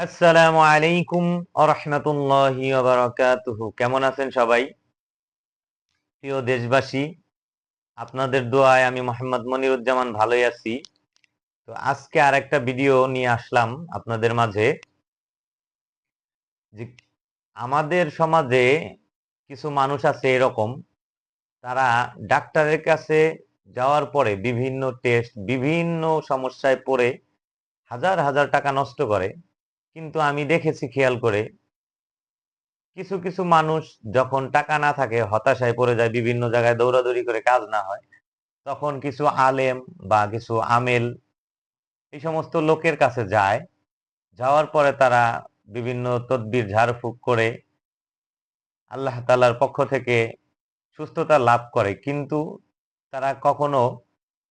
আসসালামু আলাইকুম ওয়া রাহমাতুল্লাহি ওয়া বারাকাতুহু। কেমন আছেন সবাই? প্রিয় দেশবাসী, আপনাদের দোয়ায় আমি মোহাম্মদ মনিরুজ্জামান ভালোই আছি। তো আজকে আরেকটা ভিডিও নিয়ে আসলাম আপনাদের মাঝে যে আমাদের সমাজে কিছু মানুষ আছে এরকম, তারা ডাক্তারের কাছে যাওয়ার পরে বিভিন্ন টেস্ট, বিভিন্ন সমস্যায় পড়ে হাজার, হাজার টাকা নষ্ট করে। কিন্তু আমি দেখেছি খেয়াল করে কিছু, কিছু মানুষ যখন টাকা না থাকে হতাশায় পড়ে যায়, বিভিন্ন জায়গায় দৌড়াদৌড়ি করে কাজ না হয়। তখন কিছু আলেম বা কিছু আমেল এই সমস্ত লোকের কাছে যায়। যাওয়ার পরে তারা বিভিন্ন তদবির ঝাড়ফুঁক করে আল্লাহ তাআলার পক্ষ থেকে সুস্থতা লাভ করে। কিন্তু তারা কখনো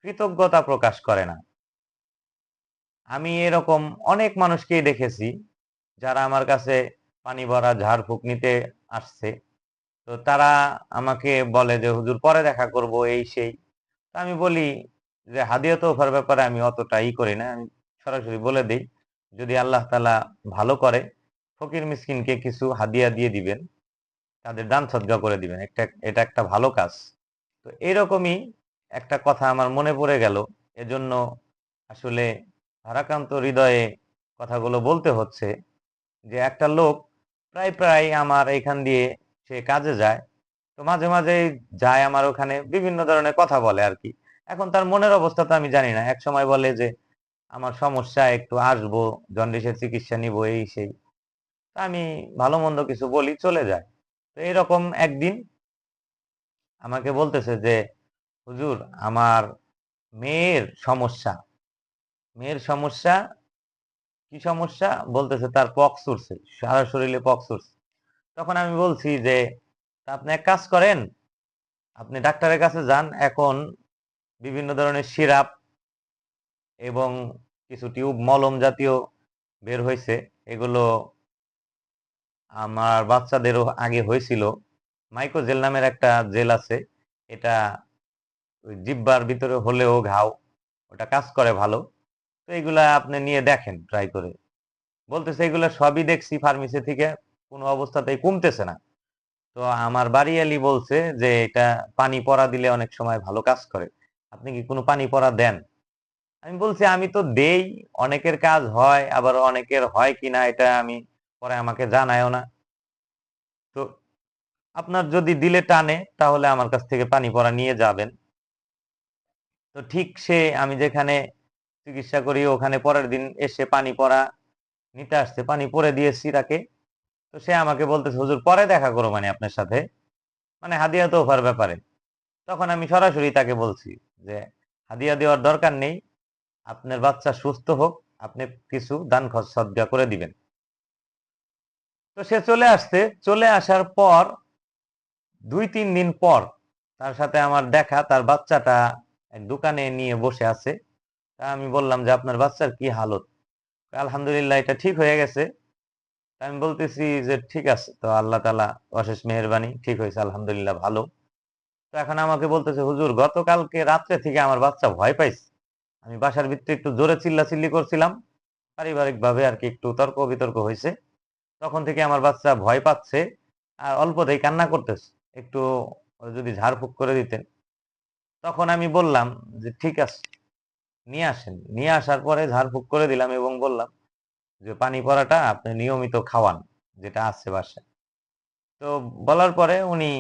কৃতজ্ঞতা প্রকাশ করে না। আমি এরকম অনেক মানুষকেই দেখেছি যারা আমার কাছে পানি ভরা ঝাড়ফুঁক নিতে আসছে। তো তারা আমাকে বলে যে হুজুর পরে দেখা করব এই সেই। তো আমি বলি যে হাদিয়া তোফার ব্যাপারে আমি অতটা করি না। আমি সরাসরি বলে দেই, যদি আল্লাহ তাআলা ভালো করে ফকির মিসকিনকে কিছু হাদিয়া দিয়ে দিবেন, তাদের দান সদকা করে দিবেন। এটা একটা ভালো কাজ। তো এরকমই একটা কথা আমার মনে পড়ে গেল। এজন্য আসলে ভারাক্রান্ত হৃদয়ে কথাগুলো বলতে হচ্ছে যে একটা লোক প্রায় আমার এখান দিয়ে সে কাজে যায়। তো মাঝে, মাঝেই যায় আমার ওখানে, বিভিন্ন ধরনের কথা বলে আরকি। এখন তার মনের অবস্থা তো আমি জানি না। একসময় বলে যে, "আমার সমস্যা একটু আসবো, জন্ডিসের চিকিৎসা নিবো," এই সেই। তা আমি ভালো-মন্দ কিছু বলি, চলে যায়। তো এরকম একদিন আমাকে বলতেছে যে, "হুজুর, আমার মেয়ের সমস্যা। মেয়ের সমস্যা, কি সমস্যা?" বলতেছে তার পক্স উঠছে। সারা শরীরে পক্স উঠছে। তখন আমি বলছি যে, "তা আপনি এক কাজ করেন, আপনি ডাক্তারের কাছে যান। এখন বিভিন্ন ধরনের সিরাপ এবং কিছু টিউব মলম জাতীয় বের হইছে। এগুলো আমার বাচ্চাদেরও আগে হয়েছিল। মাইকোজেল নামের একটা জেল আছে। এটা ওই জিহ্বার ভিতরে হলেও ঘাও, ওটা কাজ করে ভালো। তো এগুলা আপনি নিয়ে দেখেন ট্রাই করে। বলতেছে এগুলা সবই দেখছি ফার্মেসি থেকে, কোনো অবস্থাতেই কমতেছে না। তো আমার বাড়িওয়ালি বলছে যে এটা পানি পড়া দিলে অনেক সময় ভালো কাজ করে। আপনি কি কোনো পানি পড়া দেন? আমি বলছি আমি তো দেই, অনেকের কাজ হয়, আবার অনেকের হয় কিনা এটা আমি পরে আমাকে জানায়ও না। তো আপনার যদি দিলে টানে তাহলে আমার কাছ থেকে পানি পড়া নিয়ে যাবেন। তো ঠিক সে আমি যেখানে চিকিৎসা করি ওখানে পরের দিন এসে পানি পড়া নিতে আসছে। পানি পড়ে দিয়েছি তাকে। তো সে আমাকে বলতেছে, "হুজুর পরে দেখা করব মানে আপনার সাথে।" মানে হাদিয়া তোফার ব্যাপারে। তখন আমি সরাসরি তাকে বলছি যে, "হাদিয়া দেওয়ার দরকার নেই। আপনার বাচ্চা সুস্থ হোক, আপনি কিছু দান সদকা করে দিবেন।" তো সে চলে আসছে। চলে আসার পর ২-৩ দিন পর তার সাথে আমার দেখা, তার বাচ্চাটা এক দোকানে নিয়ে বসে আছে। তা আমি বললাম যে, "আপনার বাচ্চার কি হালত?" "আলহামদুলিল্লাহ এটা ঠিক হয়ে গেছে।" তা আমি বলতেছি যে, "ঠিক আছে। তো আল্লাহ তাআলা অশেষ মেহেরবানি। ঠিক হইছে আলহামদুলিল্লাহ ভালো।" তো এখন আমাকে বলতেছে, "হুজুর গতকালকে রাত্রে থেকে আমার বাচ্চা ভয় পাইছে। আমি বাসার ভিতরে একটু জোরে চিল্লাচিল্লি করছিলাম। পারিবারিকভাবে আরকি একটু তর্ক-বিতর্ক হইছে। তখন থেকে আমার বাচ্চা ভয় পাচ্ছে আর অল্পতেই কান্না করতেছে। একটু যদি ঝাড়ফুঁক করে দিতেন।" তখন আমি বললাম যে, "ঠিক আছে, নিয়ে আসেন।" নিয়ে আসার পরে ঝাড়ফুঁক করে দিলাম এবং বললাম যে, "পানি পড়াটা আপনি নিয়মিত খাওয়ান, যেটা আছে বাসায়।" তো বলার পরে উনি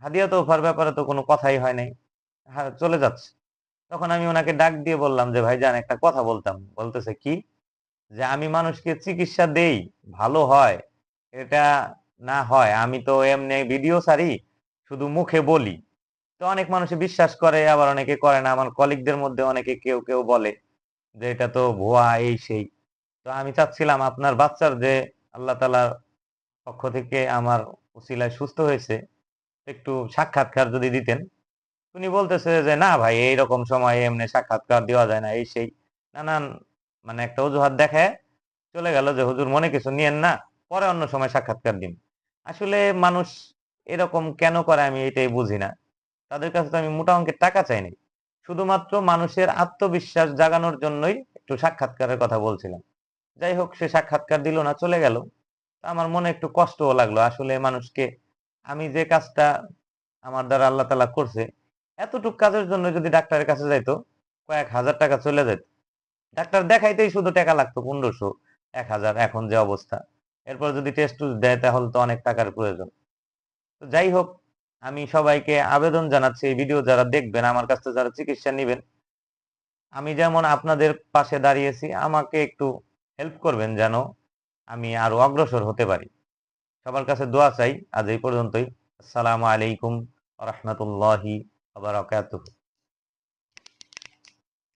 হাদিয়া তোফার ব্যাপারে তো কোনো কথাই হয় নাই। হ্যাঁ, চলে যাচ্ছে। তখন আমি উনাকে ডাক দিয়ে বললাম যে, "ভাইজান একটা কথা বলতাম।" বলতেছে, "কি?" যে, "আমি মানুষকে চিকিৎসা দেই, ভালো হয়। এটা না হয় আমি তো এমনি ভিডিও ছাড়ি, শুধু মুখে বলি। তো অনেক মানুষে বিশ্বাস করে আবার অনেকে করে না। আমার কলিগদের মধ্যে অনেকে কেউ বলে যে, "এটা তো ভুয়া এই সেই।" তো আমি চাচ্ছিলাম আপনার বাচ্চার যে আল্লাহ তাআলার পক্ষ থেকে আমার উসিলায় সুস্থ হয়েছে, একটু সাক্ষাৎকার যদি দিতেন। উনি বলতেছে যে, "না ভাই এইরকম সময়ে এমনি সাক্ষাৎকার দেওয়া যায় না," এই সেই। নানান মানে একটা অজুহাত দেখায় চলে গেল যে, "হুজুর মনে কিছু নিয়েন না, পরে অন্য সময় সাক্ষাৎকার দিন।" আসলে মানুষ এরকম কেন করে আমি এটাই বুঝি না। তাদের কাছে তো আমি মোটা অঙ্কের টাকা চাই নাই। শুধুমাত্র মানুষের আত্মবিশ্বাস জাগানোর জন্যই একটু সাক্ষাৎকারের কথা বলছিলাম। যাই হোক, সে সাক্ষাৎকার দিল না, চলে গেল। আমার মনে একটু কষ্টও লাগলো। আসলে মানুষকে আমি যে কাজটা আমার দ্বারা আল্লাহ তাআলা করছে, এতটুক কাজের জন্য যদি ডাক্তারের কাছে যাইতো, কয়েক হাজার টাকা চলে যেত। ডাক্তার দেখাইতেই শুধু টাকা লাগতো ১৫০০, ১,০০০, এখন যে অবস্থা। এরপর যদি টেস্ট-টুস দেয় তাহলে তো অনেক টাকার প্রয়োজন। তো যাই হোক, আমি সবাইকে আবেদন জানাচ্ছি, এই ভিডিও যারা দেখবেন, আমার কাছ থেকে যারা চিকিৎসা নিবেন, আমি যেমন আপনাদের পাশে দাঁড়িয়েছি, আমাকে একটু হেল্প করবেন যেন আমি আরো অগ্রসর হতে পারি। সবার কাছে দোয়া চাই। আজ এই পর্যন্তই। আসসালামু আলাইকুম ওয়া রাহমাতুল্লাহি ওয়া বারাকাতুহু।